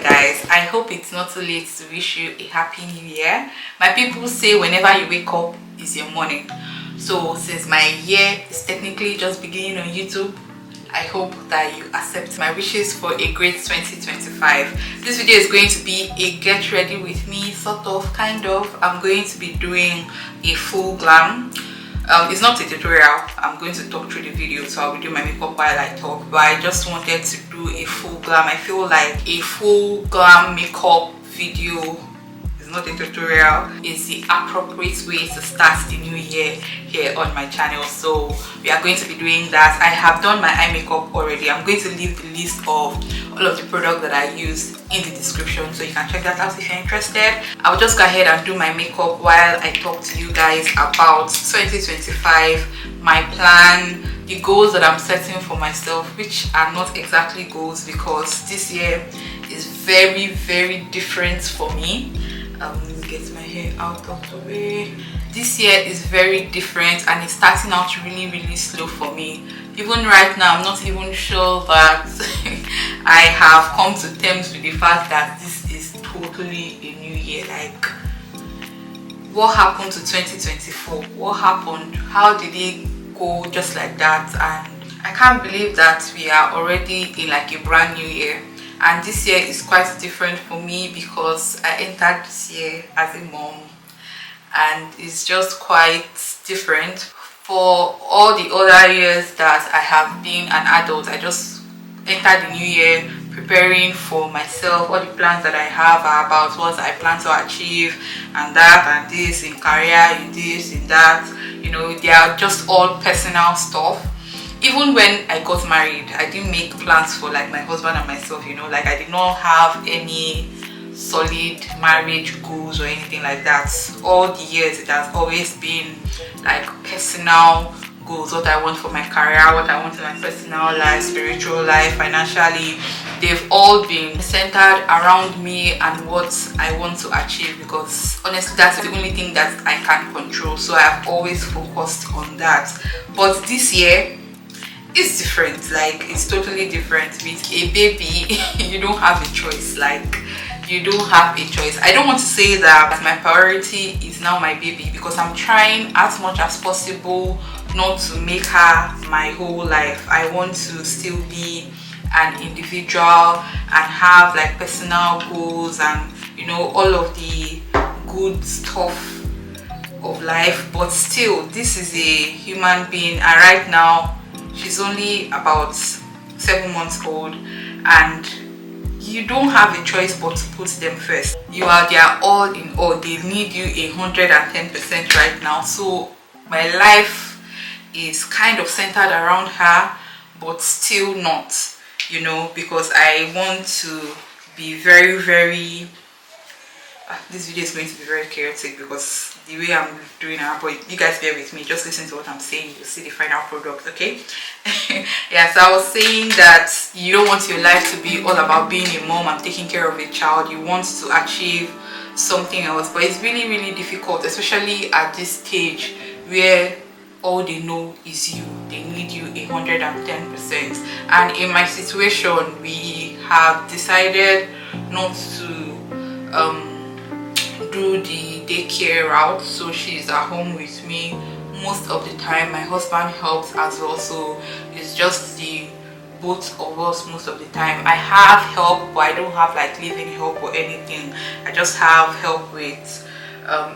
guys, I hope it's not too late to wish you a happy new year. My people say whenever you wake up is your morning, so since my year is technically just beginning on YouTube, I hope that you accept my wishes for a great 2025. This video is going to be a get ready with me, sort of, kind of. I'm going to be doing a full glam. It's not a tutorial. I'm going to talk through the video, so I'll be doing my makeup while I talk, but I just wanted to do a full glam. I feel like a full glam makeup video is not a tutorial, is the appropriate way to start the new year here on my channel. So we are going to be doing that. I have done my eye makeup already. I'm going to leave the list of all of the products that I use in the description, so you can check that out if you're interested. I'll just go ahead and do my makeup while I talk to you guys about 2025, my plan, the goals that I'm setting for myself, which are not exactly goals because this year is very different for me. Let me get my hair out of the way. This year is very different and it's starting out really slow for me. Even right now, I'm not even sure that I have come to terms with the fact that this is totally a new year. Like, what happened to 2024? What happened? How did it go just like that? And I can't believe that we are already in like a brand new year. And this year is quite different for me because I entered this year as a mom, and it's just quite different. For all the other years that I have been an adult, I just entered the new year preparing for myself. All the plans that I have are about what I plan to achieve, and that and this, in career, in this, in that. You know, they are just all personal stuff. Even when I got married, I didn't make plans for like my husband and myself, you know, like I did not have any solid marriage goals or anything like that. All the years it has always been like personal goals, what I want for my career, what I want in my personal life, spiritual life, financially. They've all been centered around me and what I want to achieve, because honestly that's the only thing that I can control, so I've always focused on that. But this year it's different. Like, it's totally different. With a baby you don't have a choice. Like, you don't have a choice. I don't want to say that my priority is now my baby, because I'm trying as much as possible not to make her my whole life. I want to still be an individual and have like personal goals and, you know, all of the good stuff of life. But still, this is a human being, and right now she's only about 7 months old, and you don't have a choice but to put them first. You are their all in all. They need you 110% right now. So my life is kind of centered around her, but still not, you know, because I want to be very this video is going to be very chaotic because the way I'm doing it, but you guys bear with me, just listen to what I'm saying, you'll see the final product, okay? Yeah, so I was saying that you don't want your life to be all about being a mom and taking care of a child. You want to achieve something else, but it's really difficult, especially at this stage where all they know is you. They need you 110%. And in my situation, we have decided not to do the daycare route, so she's at home with me most of the time. My husband helps as well, so it's just the both of us most of the time. I have help, but I don't have like living help or anything. I just have help with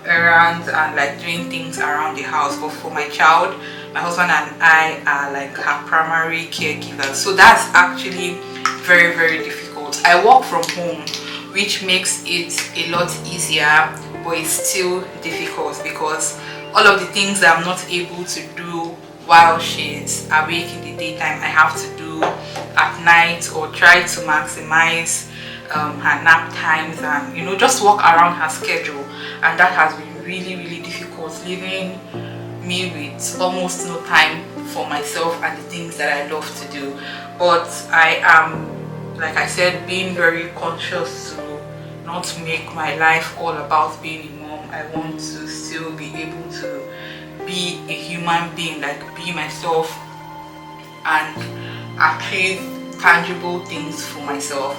errands and like doing things around the house. But for my child, my husband and I are like her primary caregivers, so that's actually very difficult. I work from home, which makes it a lot easier, but it's still difficult because all of the things that I'm not able to do while she's awake in the daytime, I have to do at night, or try to maximize her nap times and, you know, just work around her schedule. And that has been really difficult, leaving me with almost no time for myself and the things that I love to do. But I am, like I said, being very conscious to not make my life all about being a mom. I want to still be able to be a human being, like be myself and achieve tangible things for myself.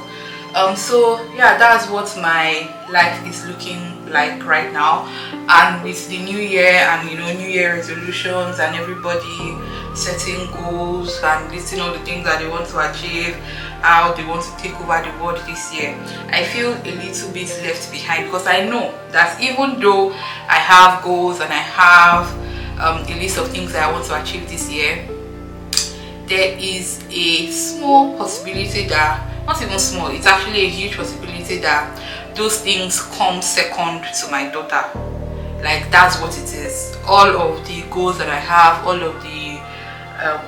So yeah, that's what my life is looking like right now. And with the new year and new year resolutions and everybody setting goals and listing all the things that they want to achieve, how they want to take over the world this year, I feel a little bit left behind, because I know that even though I have goals and I have a list of things that I want to achieve this year, there is a small possibility that, not even small, it's actually a huge possibility that those things come second to my daughter. Like, that's what it is. All of the goals that I have, all of the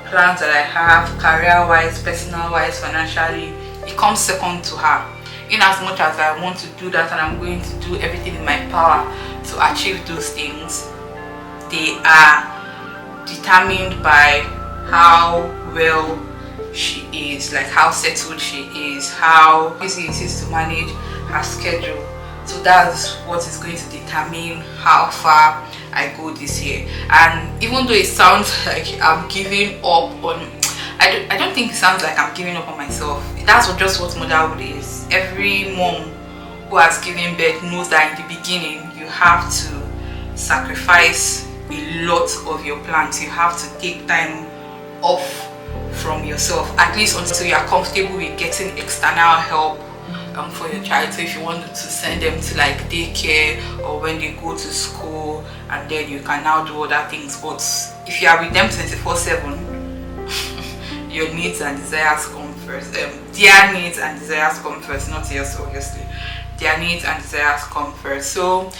plans that I have, career wise, personal wise, financially, it comes second to her. In as much as I want to do that and I'm going to do everything in my power to achieve those things, they are determined by how well she is, like how settled she is, how easy it is to manage her schedule. So that's what is going to determine how far I go this year. And even though it sounds like I'm giving up on, I don't think it sounds like I'm giving up on myself. That's just what motherhood is. Every mom who has given birth knows that in the beginning you have to sacrifice a lot of your plans. You have to take time off from yourself, at least until you are comfortable with getting external help for your child. So if you wanted to send them to like daycare or when they go to school, and then you can now do other things. But if you are with them 24/7, your needs and desires come first. Their needs and desires come first, not yours obviously. Their needs and desires come first. So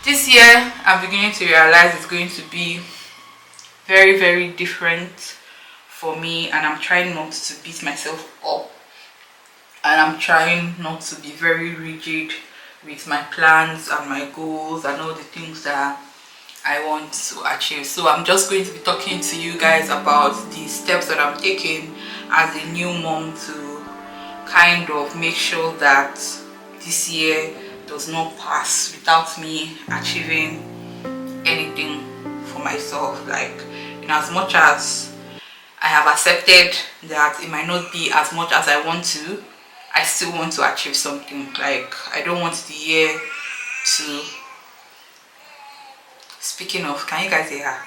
this year I'm beginning to realize it's going to be very, very different for me, and I'm trying not to beat myself up, and I'm trying not to be very rigid with my plans and my goals and all the things that I want to achieve. So I'm just going to be talking to you guys about the steps that I'm taking as a new mom to kind of make sure that this year does not pass without me achieving anything for myself. Like, in as much as I have accepted that it might not be as much as I want to, I still want to achieve something. Like, I don't want the year to, speaking of, can you guys hear her?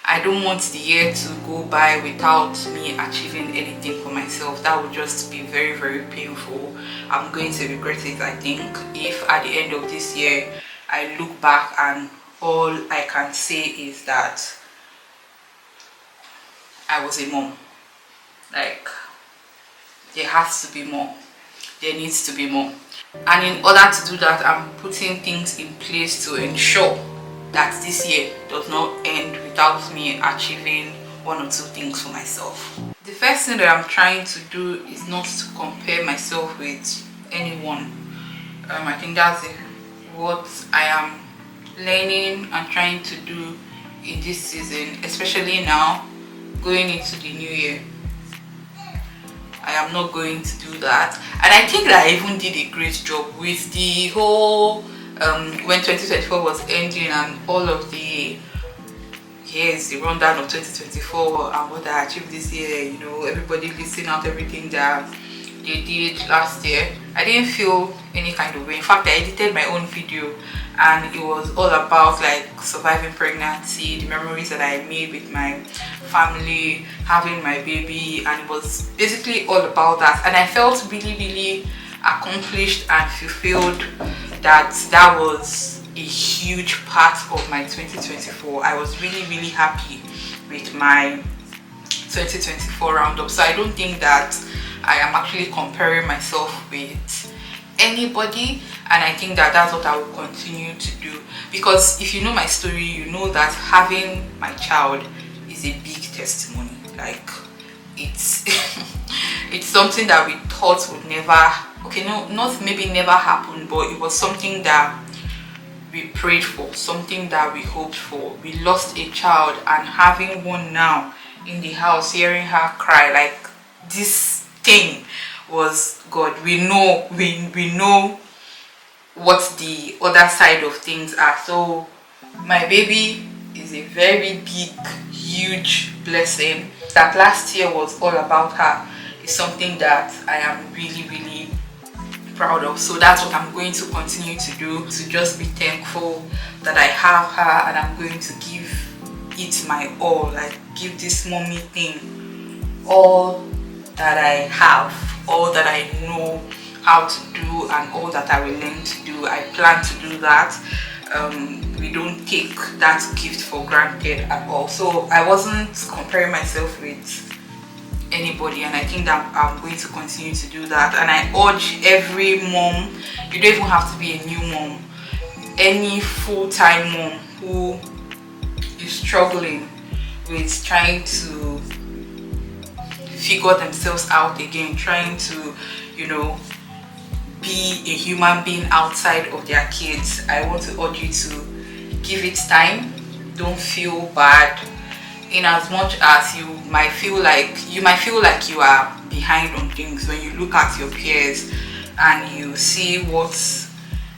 I don't want the year to go by without me achieving anything for myself. That would just be very, very painful. I'm going to regret it, I think, if at the end of this year I look back and all I can say is that I was a mom. Like, there has to be more. There needs to be more. And in order to do that, I'm putting things in place to ensure that this year does not end without me achieving one or two things for myself. The first thing that I'm trying to do is not to compare myself with anyone. I think that's what I am learning and trying to do in this season, especially now going into the new year. I am not going to do that, and I think that I even did a great job with the whole when 2024 was ending and all of the rundown of 2024 and what I achieved this year. Everybody listing out everything that they did last year. I didn't feel any kind of way. In fact, I edited my own video, and it was all about like surviving pregnancy, the memories that I made with my family, having my baby, and it was basically all about that. And I felt really, really accomplished and fulfilled. That was a huge part of my 2024. I was really, really happy with my 2024 roundup. So I don't think that I am actually comparing myself with anybody, and I think that that's what I will continue to do, because if you know my story, you know that having my child is a big testimony. Like, it's it's something that we thought would never, not maybe never happen, but it was something that we prayed for, something that we hoped for. We lost a child, and having one now in the house, hearing her cry, like, this thing was God. We know what the other side of things are. So my baby is a very big, huge blessing. That last year was all about her. It's is something that I am really proud of. So that's what I'm going to continue to do, to just be thankful that I have her, and I'm going to give it my all, like give this mommy thing all that I have, all that I know how to do, and all that I will learn to do. I plan to do that. We don't take that gift for granted at all. So I wasn't comparing myself with anybody, and I think that I'm going to continue to do that. And I urge every mom, you don't even have to be a new mom, any full-time mom who is struggling with trying to figure themselves out again, trying to, you know, be a human being outside of their kids. I want to urge you to give it time. Don't feel bad, in as much as you might feel like you are behind on things. When you look at your peers and you see what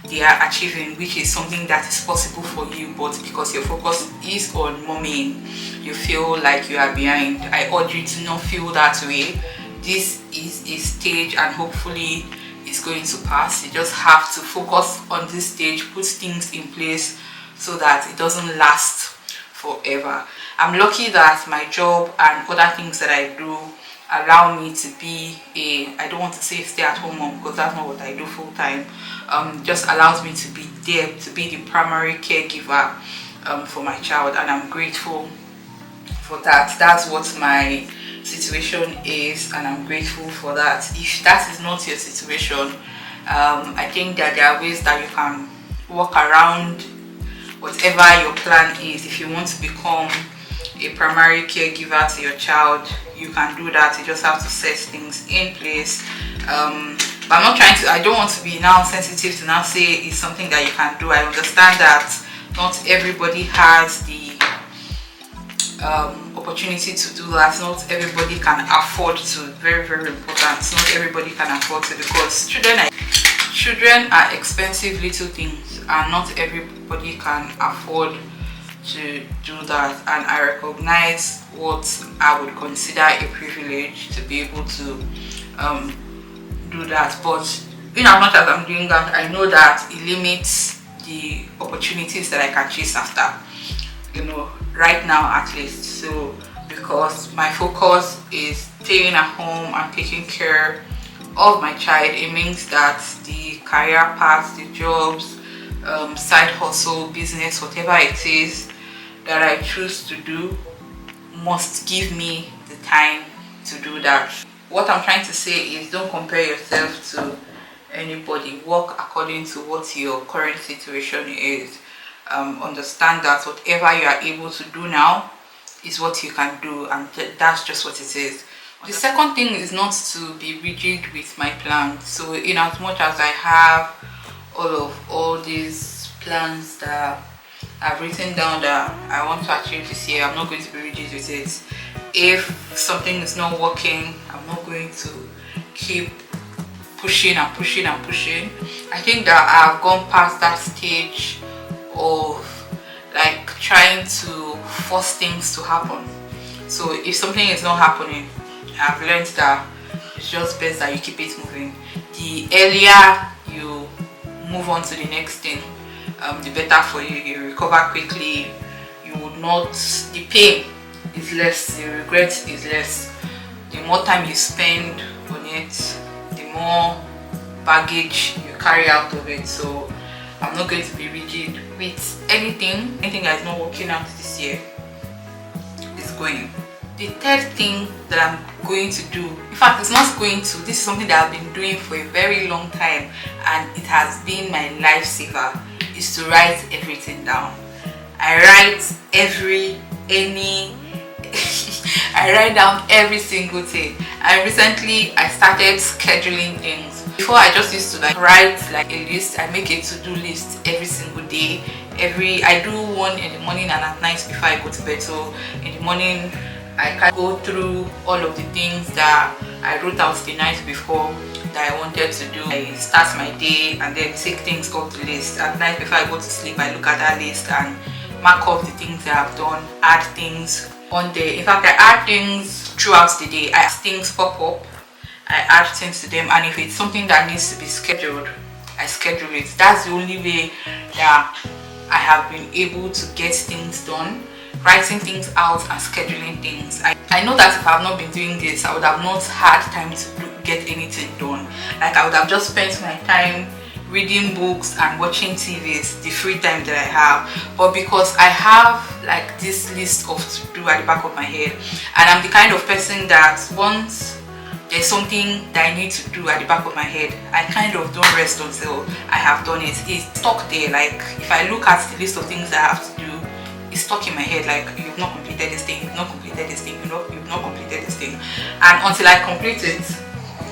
they are achieving, which is something that is possible for you, but because your focus is on mommying, you feel like you are behind. I urge you to not feel that way. This is a stage, and hopefully it's going to pass. You just have to focus on this stage, put things in place so that it doesn't last forever. I'm lucky that my job and other things that I do allow me to be I don't want to say stay-at-home mom, because that's not what I do full-time. Just allows me to be there, to be the primary caregiver for my child, and I'm grateful for that. That's what my situation is, and I'm grateful for that. If that is not your situation, I think that there are ways that you can work around whatever your plan is. If you want to become a primary caregiver to your child, you can do that. You just have to set things in place. But I don't want to be now sensitive to now say it's something that you can do. I understand that not everybody has the opportunity to do that. Not everybody can afford to. Very important. Not everybody can afford to, because children are expensive little things, and not everybody can afford to do that. And I recognize what I would consider a privilege to be able to do that. But in as much as I'm doing that, I know that it limits the opportunities that I can chase after, you know, right now at least. So because my focus is staying at home and taking care of my child, it means that the career path, the jobs, side hustle, business, whatever it is that I choose to do, must give me the time to do that. What I'm trying to say is, don't compare yourself to anybody. Work according to what your current situation is. Understand that whatever you are able to do now is what you can do, and that's just what it is. The second thing is not to be rigid with my plans. So in as much as I have all these plans that I've written down that I want to achieve this year, I'm not going to be rigid with it. If something is not working, I'm not going to keep pushing and pushing and pushing. I think that I've gone past that stage of like trying to force things to happen. So if something is not happening, I've learned that it's just best that you keep it moving. The earlier you move on to the next thing, the better for you. You recover quickly. You would not, the pain is less, the regret is less. The more time you spend on it, the more baggage you carry out of it. So I'm not going to be rigid with anything that is not working out this year is going. The third thing that I'm going to do, in fact it's not going to, this is something that I've been doing for a very long time, and it has been my lifesaver, is to write everything down. I write I write down every single thing. And recently I started scheduling things. Before I just used to like write like a list. I make a to-do list every single day. I do one in the morning and at night before I go to bed. So in the morning I can go through all of the things that I wrote out the night before that I wanted to do. I start my day and then take things off the list. At night before I go to sleep, I look at that list and mark off the things that I've done, add things on there. In fact, I add things throughout the day. As things pop up, I add things to them, and if it's something that needs to be scheduled, I schedule it. That's the only way that I have been able to get things done, writing things out and scheduling things. I know that if I have not been doing this, I would have not had time to get anything done. Like, I would have just spent my time reading books and watching TVs, the free time that I have. But because I have like this list of to do at the back of my head, and I'm the kind of person that once there's something that I need to do at the back of my head, I kind of don't rest until I have done it. It's stuck there. Like, if I look at the list of things that I have to do, it's stuck in my head. Like, you've not completed this thing, you've not completed this thing, you've not completed this thing, and until I complete it,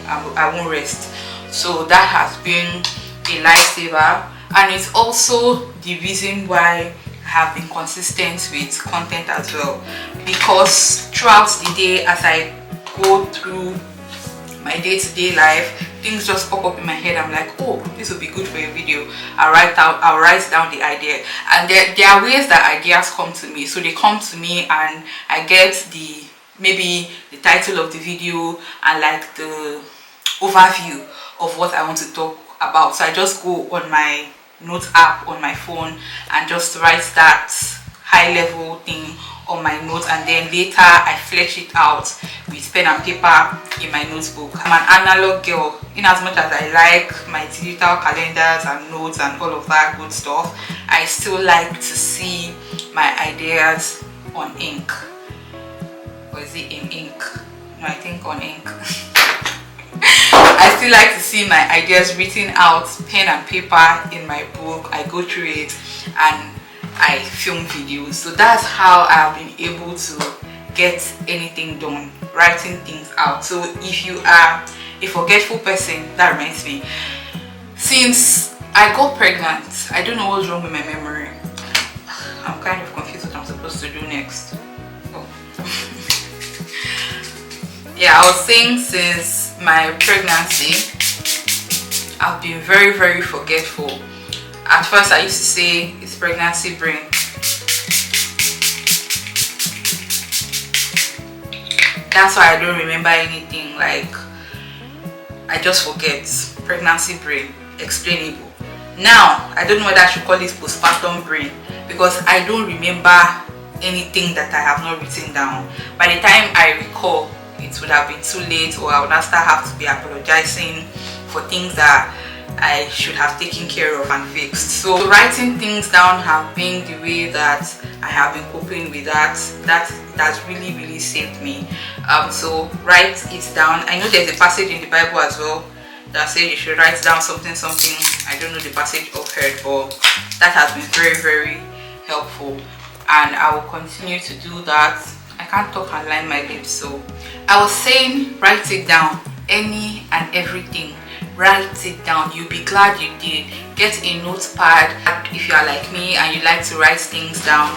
I won't rest. So that has been a lifesaver, and it's also the reason why I have been consistent with content as well, because throughout the day, as I go through my day-to-day life, things just pop up in my head. I'm like, oh, this would be good for a video. I'll write down the idea, and there are ways that ideas come to me. So they come to me and I get maybe the title of the video and like the overview of what I want to talk about. So I just go on my note app on my phone and just write that high level thing on my notes, and then later I flesh it out with pen and paper in my notebook. I'm an analog girl. In as much as I like my digital calendars and notes and all of that good stuff, I still like to see my ideas on ink. Or is it in ink? No, I think on ink. I still like to see my ideas written out, pen and paper in my book. I go through it and I film videos. So that's how I've been able to get anything done, writing things out. So if you are a forgetful person, that reminds me, since I got pregnant, I don't know what's wrong with my memory. I'm kind of confused what I'm supposed to do next. Oh. Yeah, I was saying, since my pregnancy, I've been very, very forgetful. At first, I used to say it's pregnancy brain. That's why I don't remember anything. Like, I just forget. Pregnancy brain. Explainable. Now, I don't know whether I should call it postpartum brain, because I don't remember anything that I have not written down. By the time I recall, it would have been too late, or I would have to be apologizing for things that I should have taken care of and fixed. So writing things down have been the way that I have been coping with that. That has really, really saved me. So write it down. I know there's a passage in the Bible as well that says you should write down something. I don't know the passage offhand, but that has been very, very helpful, and I will continue to do that. I can't talk and line my lips, so I was saying, write it down, any and everything. Write it down. You'll be glad you did. Get a notepad. If you are like me and you like to write things down,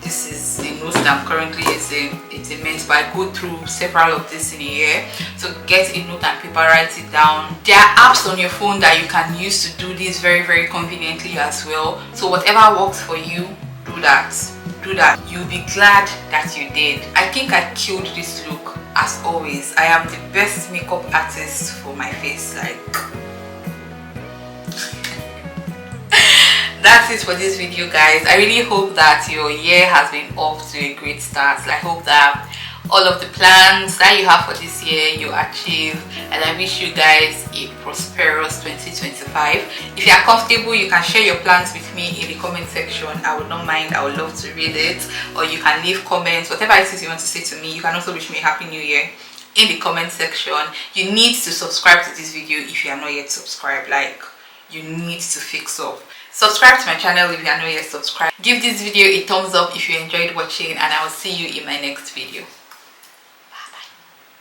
this is the note that I'm currently using. It's immense, but I go through several of this in a year. So get a note and paper, write it down. There are apps on your phone that you can use to do this very, very conveniently as well. So whatever works for you, do that. Do that. You'll be glad that you did. I think I killed this look. As always, I am the best makeup artist for my face. Like, that's it for this video, guys. I really hope that your year has been off to a great start. I hope that all of the plans that you have for this year you achieve, and I wish you guys a prosperous 2025. If you are comfortable, you can share your plans with me in the comment section. I would not mind. I would love to read it, or you can leave comments, whatever it is you want to say to me. You can also wish me a happy new year in the comment section. You need to subscribe to this video if you are not yet subscribed. Like, you need to fix up. Subscribe to my channel if you are not yet subscribed. Give this video a thumbs up if you enjoyed watching, and I will see you in my next video.